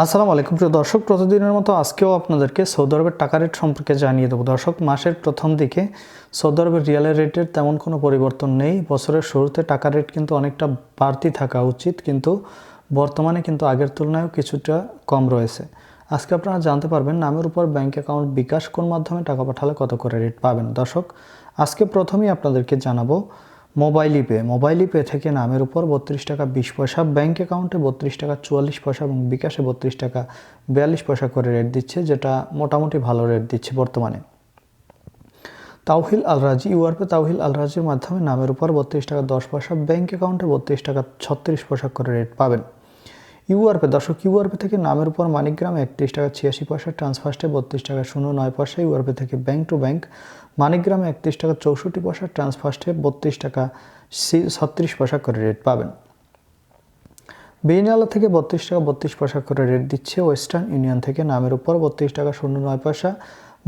আসসালামু আলাইকুম প্রিয় দর্শক, প্রতিদিনের মতো আজকেও আপনাদেরকে সৌদি আরবের টাকা রেট সম্পর্কে জানিয়ে দেবো। দর্শক, মাসের প্রথম দিকে সৌদি আরবের রিয়ালের রেটের তেমন কোনো পরিবর্তন নেই। বছরের শুরুতে টাকা রেট কিন্তু অনেকটা বাড়তি থাকা উচিত, কিন্তু বর্তমানে কিন্তু আগের তুলনায়ও কিছুটা কম রয়েছে। আজকে আপনারা জানতে পারবেন নামের উপর ব্যাঙ্ক অ্যাকাউন্ট বিকাশ কোন মাধ্যমে টাকা পাঠালে কত করে রেট পাবেন। দর্শক, আজকে প্রথমেই আপনাদেরকে জানাবো মোবাইল পে থেকে নামের উপর 32 টাকা 20 পয়সা, ব্যাঙ্ক অ্যাকাউন্টে 32 টাকা 44 পয়সা এবং বিকাশে 32 টাকা 42 পয়সা করে রেট দিচ্ছে, যেটা মোটামুটি ভালো রেট দিচ্ছে বর্তমানে। তাওহিল আল রাজি তাওহিল আল রাজির মাধ্যমে নামের উপর 32 টাকা 10 পয়সা, ব্যাঙ্ক অ্যাকাউন্টে 32 টাকা 36 পয়সা করে রেট পাবেন। ইউআরপে থেকে নামের উপর মানিকগ্রামে 31 টাকা 86 পয়সা, ট্রান্সফার্স্টে 32 টাকা 09 পয়সা, ইউআরপে থেকে ব্যাঙ্ক টু ব্যাঙ্ক মানিকগ্রামে 31 টাকা 64 পয়সা, ট্রান্সফার্স্টে 32 টাকা 36 পয়সা করে রেট পাবেন। বিনিয়ালা থেকে 32 টাকা 32 পয়সা করে রেট দিচ্ছে। ওয়েস্টার্ন ইউনিয়ন থেকে নামের উপর 32 টাকা 09 পয়সা,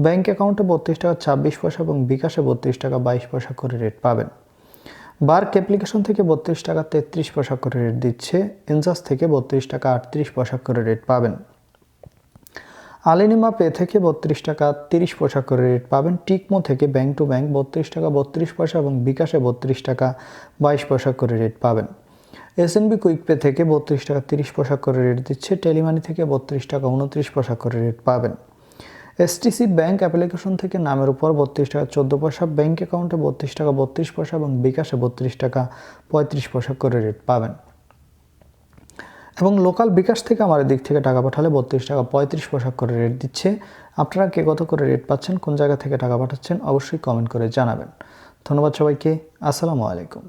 ব্যাঙ্ক অ্যাকাউন্টে 32 টাকা 26 পয়সা এবং বিকাশে 32 টাকা 22 পয়সা করে রেট পাবেন। বার্ক অ্যাপ্লিকেশন থেকে 32 টাকা 33 পয়সা করে রেট দিচ্ছে। এনজাস থেকে 32 টাকা 38 পয়সা করে রেট পাবেন। আলিনিমা পে থেকে 32 টাকা 30 পয়সা করে রেট পাবেন। টিকমো থেকে ব্যাঙ্ক টু ব্যাঙ্ক 32 টাকা 32 পয়সা এবং বিকাশে 32 টাকা 22 পয়সা করে রেট পাবেন। এসএনবি কুইক পে থেকে 32 টাকা 30 পয়সা করে রেট দিচ্ছে। টেলিমানি থেকে 32 টাকা 29 পয়সা করে রেট পাবেন। এসটিসি ব্যাঙ্ক অ্যাপ্লিকেশন থেকে নামের উপর 32 টাকা 14 পয়সা, ব্যাঙ্ক অ্যাকাউন্টে 32 টাকা 32 পয়সা এবং বিকাশে 32 টাকা 35 পয়সা করে রেট পাবেন। এবং লোকাল বিকাশ থেকে আমার দিক থেকে টাকা পাঠালে 32 টাকা 35 পয়সা করে রেট দিচ্ছে। আপনারা কে কত করে রেট পাচ্ছেন, কোন জায়গা থেকে টাকা পাঠাচ্ছেন, অবশ্যই কমেন্ট করে জানাবেন। ধন্যবাদ সবাইকে। আসসালামু আলাইকুম।